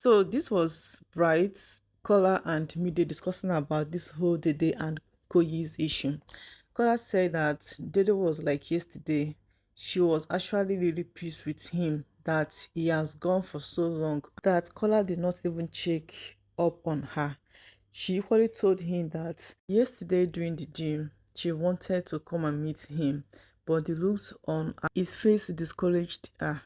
So this was Bright, Kola, and Mide discussing about this whole Dede and Koyi's issue. Kola said that Dede was like yesterday. She was actually really pissed with him that he has gone for so long that Kola did not even check up on her. She equally told him that yesterday during the gym, she wanted to come and meet him, but the looks on his face discouraged her.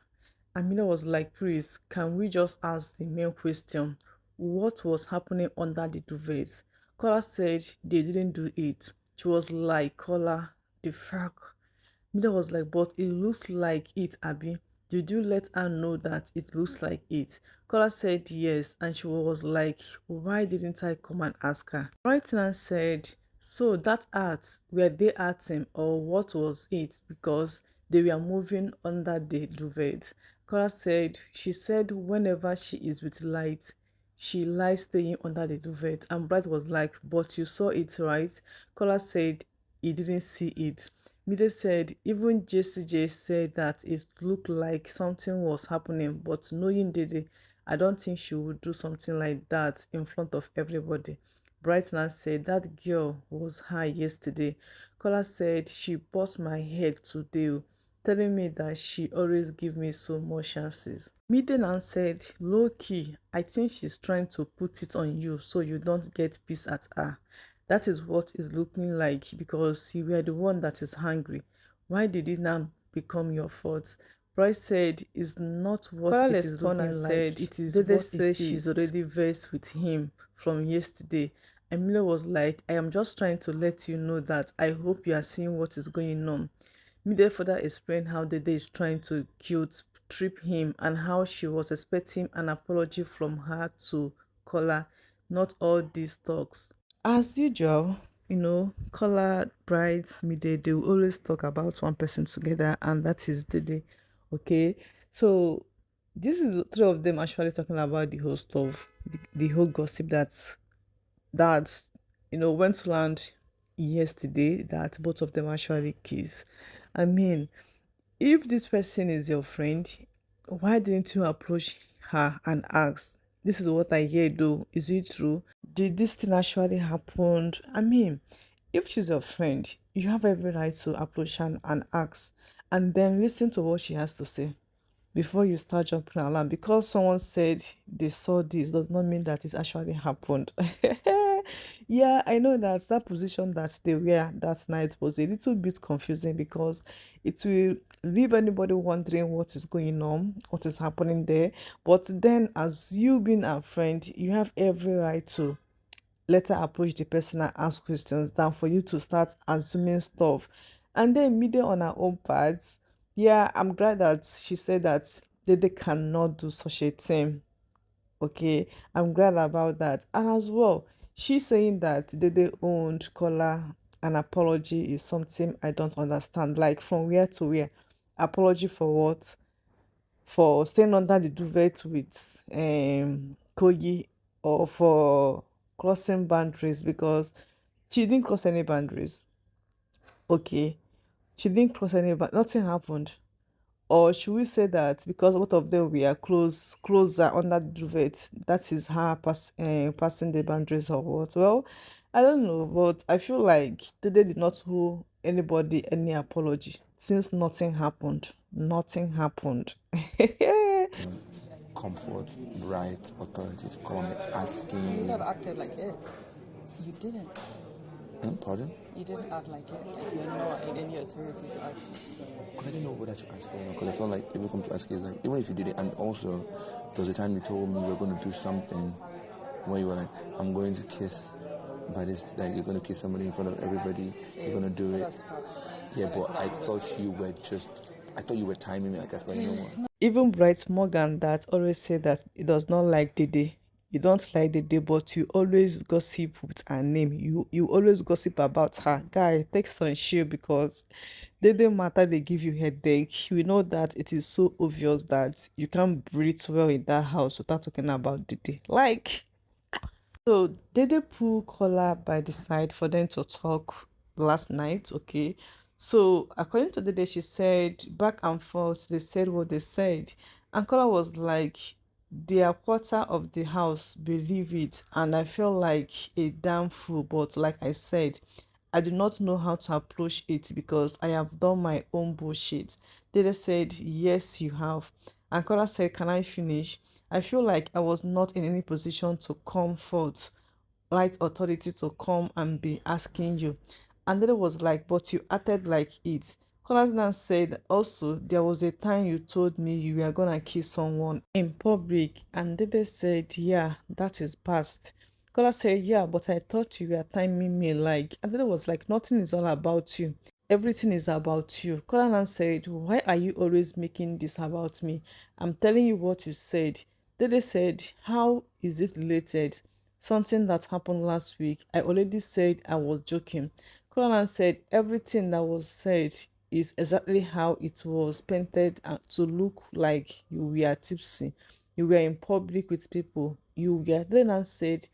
Amina was like, please, can we just ask the main question? What was happening under the duvet? Kola said they didn't do it. She was like, Kola, the fuck? Mida was like, but it looks like it, Abby. Did you let her know that it looks like it? Kola said yes, and she was like, why didn't I come and ask her? Right now said, so that art, were they arting or what was it? Because they were moving under the duvet. Kola said, she said whenever she is with light, she lies staying under the duvet. And Bright was like, but you saw it, right? Kola said he didn't see it. Mide said even JCJ said that it looked like something was happening, but knowing Dede, I don't think she would do something like that in front of everybody. Brightland said that girl was high yesterday. Kola said she bust my head today, telling me that she always give me so much chances. Midden said, low key, I think she's trying to put it on you so you don't get peace at her. That is what it's looking like because you were the one that is hungry. Why did it now become your fault? Bryce said it's not what it is looking like. Said it is Dede what said she's already vexed with him from yesterday. Emilio was like, I am just trying to let you know that I hope you are seeing what is going on. Mide further explained how Dede is trying to guilt trip him and how she was expecting an apology from her to Kola, not all these talks. As usual, Kola, brides, Mide, they will always talk about one person together, and that is Dede. Okay, so this is three of them actually talking about the whole stuff, the whole gossip that went to land yesterday that both of them actually kiss. I mean, if this person is your friend, why didn't you approach her and ask? This is what I hear though. Is it true? Did this thing actually happen? I mean, if she's your friend, you have every right to approach her and ask and then listen to what she has to say before you start jumping around. Because someone said they saw this does not mean that it actually happened. Yeah, I know that that position that they were that night was a little bit confusing because it will leave anybody wondering what is going on, what is happening there. But then, as you being a friend, you have every right to let her approach the person and ask questions than for you to start assuming stuff. And then Mide on her own part, yeah, I'm glad that she said that they cannot do such a thing. Okay, I'm glad about that. And as well, she's saying that they owned Kola. An apology is something I don't understand. Like from where to where? Apology for what? For staying under the duvet with Kogi, or for crossing boundaries? Because she didn't cross any boundaries. Okay, she didn't cross any, but nothing happened. Or should we say that because both of them were closer under the duvet, that is her passing the boundaries or what? Well, I don't know, but I feel like they did not owe anybody any apology since nothing happened. Nothing happened. Comfort, right, authority to come asking. You never acted like it. You didn't. Pardon? You didn't act like it. Like you're not in any authority to ask. I didn't know what I should ask you because I felt like if you come to ask, it's like even if you did it, and also there was a time you told me you were going to do something where you were like, I'm going to kiss by this, like you're going to kiss somebody in front of everybody, you're going to do it. Yeah, but I thought you were timing me like that's why you know what. Even Bright Morgan that always say that he does not like Dede. You don't like Dede, but you always gossip with her name. You always gossip about her. Guy, take some shield because Dede matter they give you headache. We know that it is so obvious that you can't breathe well in that house without talking about Dede. Like, so Dede pull Kola by the side for them to talk last night, okay? So according to Dede, she said back and forth, they said what they said. And Kola was like, their quarter of the house believe it, and I felt like a damn fool. But like I said, I do not know how to approach it because I have done my own bullshit. Dede said, yes, you have. And Kola said, can I finish? I feel like I was not in any position to comfort right authority to come and be asking you. And then it was like, but you acted like it. Kola said, also, there was a time you told me you were gonna kiss someone in public. And Dede said, yeah, that is past. Kola said, yeah, but I thought you were timing me like. And then it was like, nothing is all about you. Everything is about you. Kola said, why are you always making this about me? I'm telling you what you said. Dede said, how is it related? Something that happened last week. I already said I was joking. Conan said everything that was said is exactly how it was painted to look like you were tipsy. You were in public with people. You were. Then said,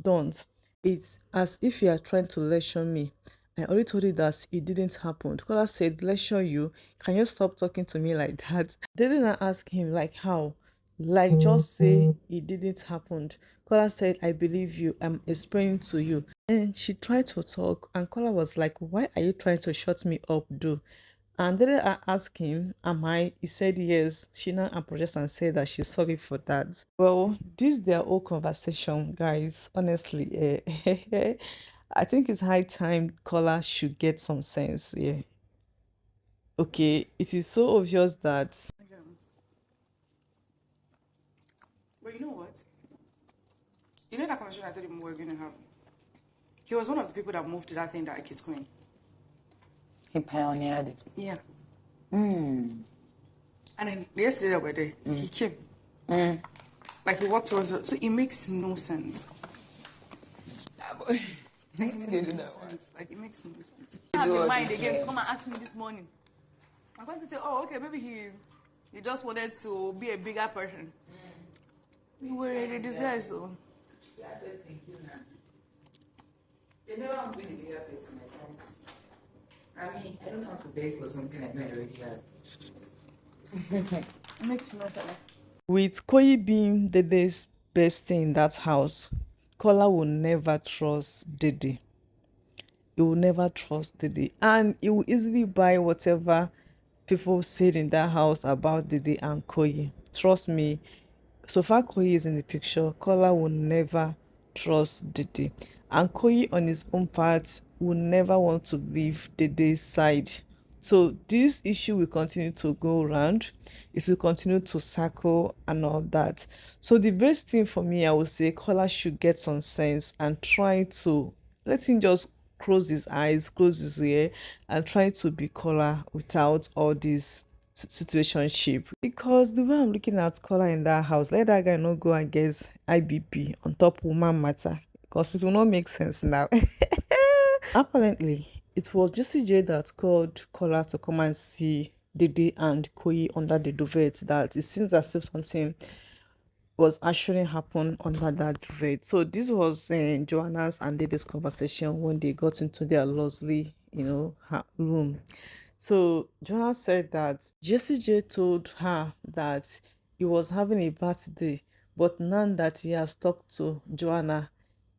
don't. It's as if you are trying to lecture me. I already told you that it didn't happen. Kola said, lecture you? Can you stop talking to me like that? They didn't ask him, like, how? Like, just say it didn't happen. Kola said, I believe you. I'm explaining to you. And she tried to talk, and Kola was like, why are you trying to shut me up, do? And then I asked him, am I? He said yes. She now apologized and said that she's sorry for that. Well, this their whole conversation, guys. Honestly, I think it's high time Kola should get some sense. Yeah. Okay, it is so obvious that But you know what? You know that conversation I told him we were going to have? He was one of the people that moved to that thing that I kissed Queen. He pioneered it. Yeah. Mm. And then yesterday that we were there, he came. Like he walked towards us. So it makes no sense. Like, it makes no sense. Like it makes no sense. I have in mind again to come and ask me this morning. I'm going to say, oh, okay, maybe he just wanted to be a bigger person. You were really desires though. Yeah, I don't think you know. You never want to be the bigger person, I promise. I mean, I don't know how to beg for something I don't already have. It makes no sense. with Koyi being Dede's bestie in that house, Kola will never trust Dede. He will never trust Dede. And he will easily buy whatever people said in that house about Dede and Koyi. Trust me, so far Koyi is in the picture, Kola will never trust Dede. And Koyi on his own part will never want to leave Dede's side. So this issue will continue to go around. It will continue to circle and all that. So the best thing for me, I would say, Kola should get some sense and try to let him just close his eyes, close his ear, and try to be Kola without all this situationship. Because the way I'm looking at Kola in that house, let that guy not go and get IBP on top woman matter. Because it will not make sense now. Apparently, it was Jessie J that called Kola to come and see Dede and Koyi under the duvet, that it seems as if something was actually happened under that duvet. So this was Joanna's and Dede's conversation when they got into their lovely, room. So Joanna said that Jessie J told her that he was having a birthday, but now that he has talked to Joanna,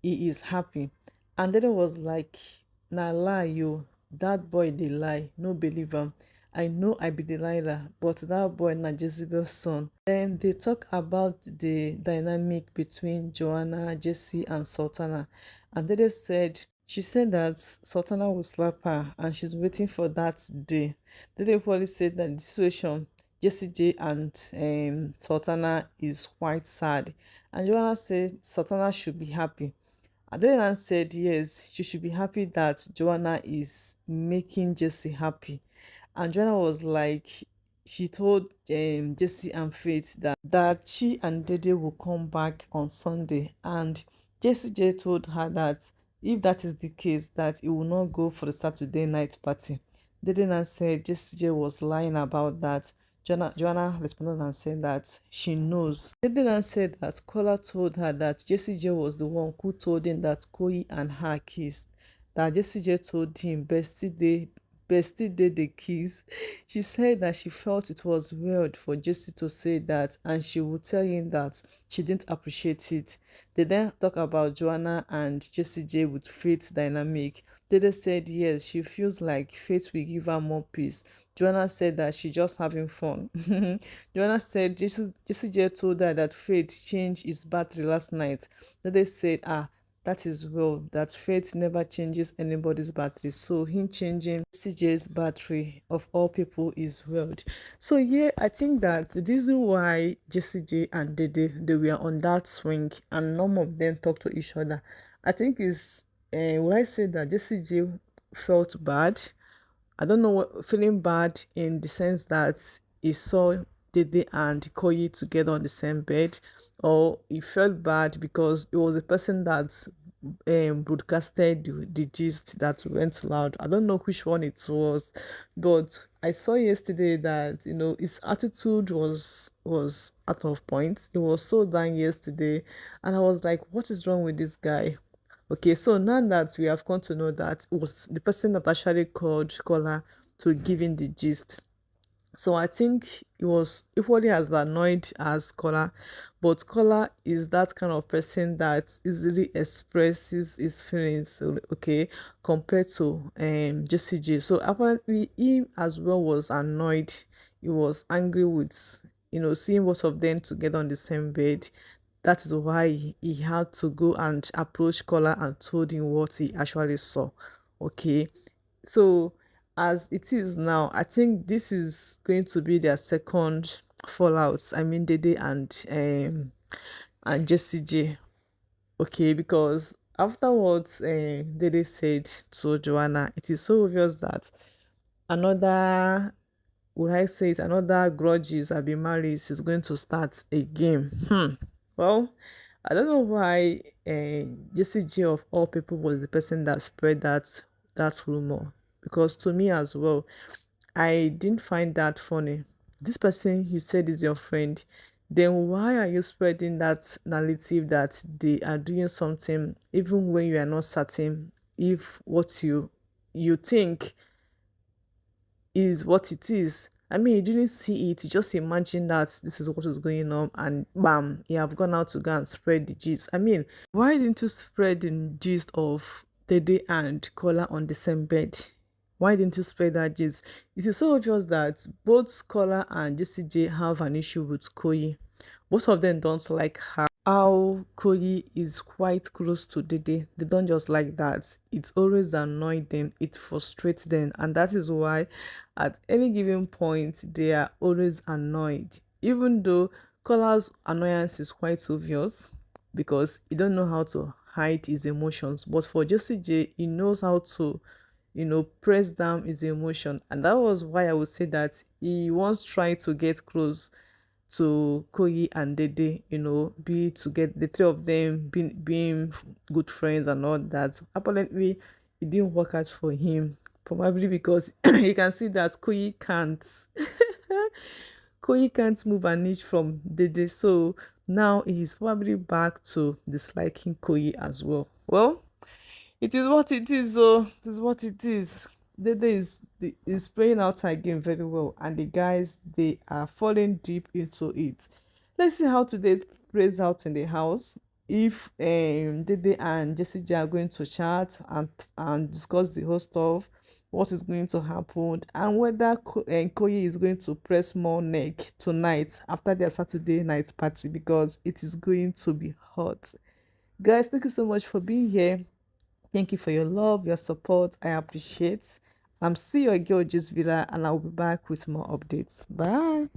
he is happy. And then it was like, na lie you, that boy dey lie, no believe am. I know I be Delilah, but that boy na Jezebel's son. Then they talk about the dynamic between Joanna, Jesse, and Sultana. And then they said, she said that Sultana will slap her and she's waiting for that day. Then they probably said that the situation, Jesse J and Sultana is quite sad. And Joanna said Sultana should be happy. Adelina said yes, she should be happy that Joanna is making Jesse happy. And Joanna was like, she told Jesse and Faith that she and Dede will come back on Sunday. And Jesse J told her that if that is the case, that he will not go for the Saturday night party. Dede now said Jesse J was lying about that. Joanna responded and said that she knows. Dede now said that Kola told her that Jesse J was the one who told him that Koyi and her kissed. That Jesse J told him bestie day bestie did the kiss. She said that she felt it was weird for Jesse to say that, and she would tell him that she didn't appreciate it. They then talk about Joanna and Jesse J with Fìgχt dynamic. Dede said yes, she feels like Fìgχt will give her more peace. Joanna said that she just having fun. Joanna said Jesse J told her that Fìgχt changed his battery last night. Dede said, that is well, that Fìgχt never changes anybody's battery. So him changing CJ's battery of all people is weird. So yeah, I think that the reason why Jessie J and Dede they were on that swing and none of them talk to each other, I think is when I say that Jessie J felt bad. I don't know what feeling bad in the sense that he saw Dede and Koyi together on the same bed, or he felt bad because it was a person that broadcasted the gist that went loud. I don't know which one it was, but I saw yesterday that his attitude was out of point. It was so down yesterday, and I was like, what is wrong with this guy? Okay, so now that we have come to know that it was the person that actually called Kola to give him the gist, so I think he was equally as annoyed as Kola, but Kola is that kind of person that easily expresses his feelings, okay, compared to Jessie J. So apparently him as well was annoyed. He was angry with seeing both of them together on the same bed. That is why he had to go and approach Kola and told him what he actually saw. Okay, so as it is now, I think this is going to be their second fallout. I mean, Dede and Jessie J. Okay, because afterwards, Dede said to Joanna, it is so obvious that another, would I say it, another grudges have been married is going to start again. Well, I don't know why Jessie J of all people was the person that spread that rumor, because to me as well, I didn't find that funny. This person you said is your friend, then why are you spreading that narrative that they are doing something even when you are not certain if what you think is what it is? I mean, you didn't see it, you just imagine that this is what is going on, and bam, you have gone out to go and spread the gist. I mean, why didn't you spread the gist of Dede and Kola on the same bed? Why didn't you spread that gist? It is so obvious that both Kola and Jessie J have an issue with Koyi. Both of them don't like her. How Koyi is quite close to Dede. They don't just like that. It always annoys them. It frustrates them. And that is why at any given point, they are always annoyed. Even though Kola's annoyance is quite obvious because he don't know how to hide his emotions. But for Jessie J, he knows how to press down his emotion. And that was why I would say that he once tried to get close to Koyi and Dede, be together, the three of them being good friends and all that. Apparently, it didn't work out for him. Probably because you can see that Koyi can't. Koyi can't move an inch from Dede. So now he's probably back to disliking Koyi as well. Well, it is what it is, oh. It is what it is. Dede is playing out her game very well, and the guys they are falling deep into it. Let's see how today plays out in the house. If Dede and Jessie J are going to chat and discuss the whole stuff, what is going to happen, and whether Koyi is going to press more neck tonight after their Saturday night party, because it is going to be hot. Guys, thank you so much for being here. Thank you for your love, your support. I appreciate. I'm still your girl, Villa, and I'll be back with more updates. Bye.